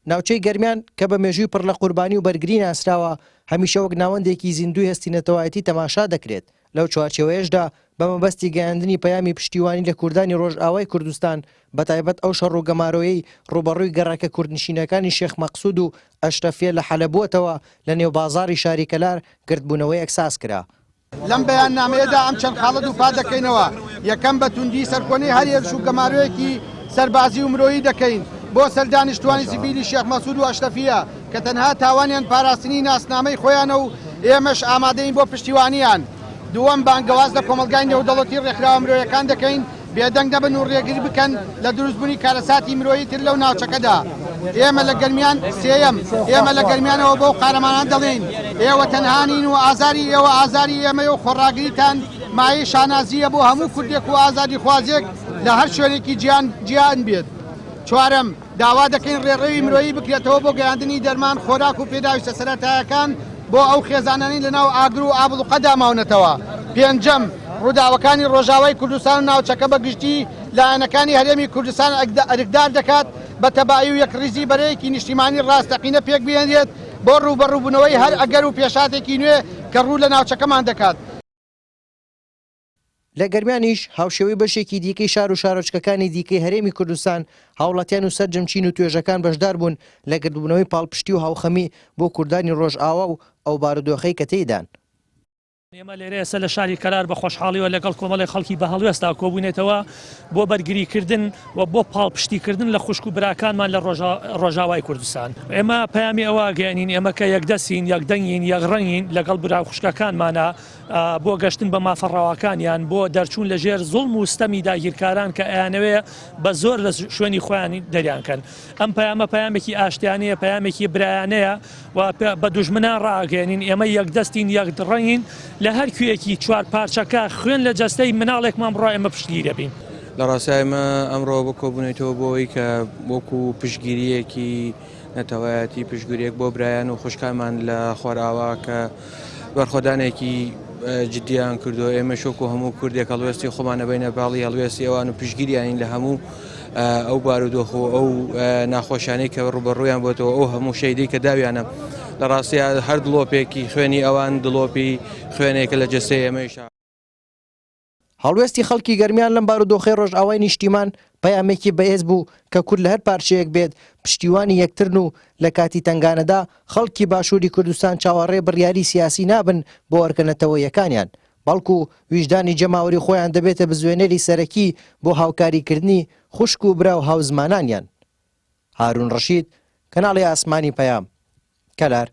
ناوچەی گەرمیان کە بە مێژووی پڕ لە قوربانی و بەرگری ناسراوە هەمیشە وەک ناوەندێکی زیندوی هەستینەتەوایەتی تەماشا دەکرێت. لەو چوارچێوەیەشدا بە مەبەستی گەیاندنی پەیامی پشتیوانی لە کوردانی ڕۆژئاوای کوردستان بەتایبەت ئەو شەڕ و گەمارۆیەی ڕوبەڕووی گەڕاکە کوردنشینەکانی شێخ مەقسوود و ئەشرەفیە لە حەلەبووەتەوە لە نێو بازاڕی شاری کەلار گردبوونەوەی ئەکساس کرا. لەم بەیاننامەیەدا ئەم چەند خاڵە دووپا دەکەینەوە. یەکەم بە توندی سەرکۆنەی هەر هێرش و گەمارۆیەکی سەربازی و مرۆیی دەکەین بۆ سەردانیشتوانی سیڤیلی شێخ مەسوود و ئەشرەفیە کە تەنها تاوانیان پاراستنی ناسنامەی خۆیانە و ئێمەش ئامادەین بۆ پشتیوانیان. دووەم بانگەواز لە کۆمەلگای نێودەوڵەتی ڕێکخراوە مرۆیەکان دەکەین بێدەنگ دەبن و ڕێگری بکەن لە دروستبوونی کارەساتی مرۆیی تر لەو ناوچەکەدا. ئێمە لە گەرمیان سێیەم ئێمە لە گەرمیانەوە بۆ قارەمانان دەڵێن ئێوە تەنهانین و ئازاری ئێوە ئازاری ئێمە و خۆڕاگریتان مایەی شانازیە بۆ هەموو کوردێک و ئازادی خوازێک لە هەر شوێنێکی جیان بێت. چوارەم داوا دەکەین ڕێڕەوی مرۆیی بکرێتەوە بۆ گەیاندنی دەرمان خۆراک و پێداویستە سەرەتایەکان بۆ ئەو خێزانانی لەناو ئاگر و ئابڵوقەدا ماونەتەوە. پێنجەم ڕووداوەکانی ڕۆژاوای کوردستان و ناوچەکە بەگشتی لایەنەکانی هەرێمی کوردستان ئەرکدار دەکات بە تەبایی و یەکڕیزی بەرەیەکی نیشتیمانی ڕاستەقینە پێک بێنێت بۆ ڕوبەڕووبوونەوەی هەر ئەگەر و پێشاتێکی نوێ کە ڕوو لە ناوچەکەمان دەکات. لە گەرمیانیش هاوشێوەی بەشێکی دیکەی شار و شارۆچکەکانی دیکەی هەرێمی کوردستان هاوڵاتیان و سەرجەمچین و توێژەکان بەشدار بوون لە گردبوونەوەی پاڵپشتی و هاوخەمی بۆ کوردانی ڕۆژئاوا و ئەو بارودۆخەی کە تێیدان. ئێمە لێرە ئێستا لە شاری کەلار بە خۆشحاڵیەوە لەگەڵ کۆمەڵی خەڵکی بە هەڵوێستا کۆبوونێتەوە بۆ بەرگریکردن و بۆ پاڵپشتیکردن لە خوشک و براکانمان لە ڕۆژاوای کوردستان. ئێمە پەیامی ئەوە گەیاندین ئێمە کە یەکدەستین یەکدەنگین یەکڕەنگین لەگەڵ برا خوشکەکانمانە بۆ گەشتن بە مافەڕاوەکانیان بۆ دەرچوون لە ژێر زوڵم و ستەمی داگیرکاران کە ئەیانەوێ بە زۆر لە شوێنی خۆیانی دەریانکەن. ئەم پەیامە پەیامێکی ئاشتیانەیە پەیامێکی برایانەیە و بە دوژمنان ڕاگەێنین ئێمە یەکدەستین یەکڕەنگین لە هەر کوێکی چوار پارچەکە خوێن لە جەستەی مناڵێکمان بڕای ئەمە پشتگیرە بین. لە ڕاستی ئێمە ئەمڕۆ بە کۆبوونێتەوە بۆەوەی کە وەکو پشتگیریەکی نەتەوایەتی پشتگیریەک بۆ برایان و خوشکانمان لە خۆرئاوا کە بەرخۆدانێکی جددیان کردو ئێمە شۆک و هەموو کوردێک هەڵوێستی خۆمانە بینە باڵی هەڵوێستی ئەوان و پشتگیریانین لە هەموو ئەو بارودۆخ و ئەو ناخۆشانەی کە ڕوبەڕوویان بۆتەوە ئەو هەموو شەیدەی کە داویانە لە ڕاستی هەر دڵۆپێکی خوێنی ئەوان دڵۆپی خوێنێکە لە جەستەی ئێمەیش. هەڵوێستی خەڵکی گەرمیان لەم بارودۆخەی ڕۆژئاوای نیشتیمان پەیامێکی بەهێز بوو کە کورد لە هەر پارچەیەک بێت پشتیوانی یەکترن و لە کاتی تنگانەدا خەڵکی باشووری کوردستان چاوەڕێ بڕیاری سیاسی نابن بۆ وەرکردنەوەیەکانیان بەڵکو ویژدانی جەماوەری خۆیان دەبێتە بزوێنەری سەرەکی بۆ هاوکاریکردنی خوشک و برا و هاوزمانانیان. هارون ڕەشید، کەناڵی ئاسمانی پەیام، کەلار.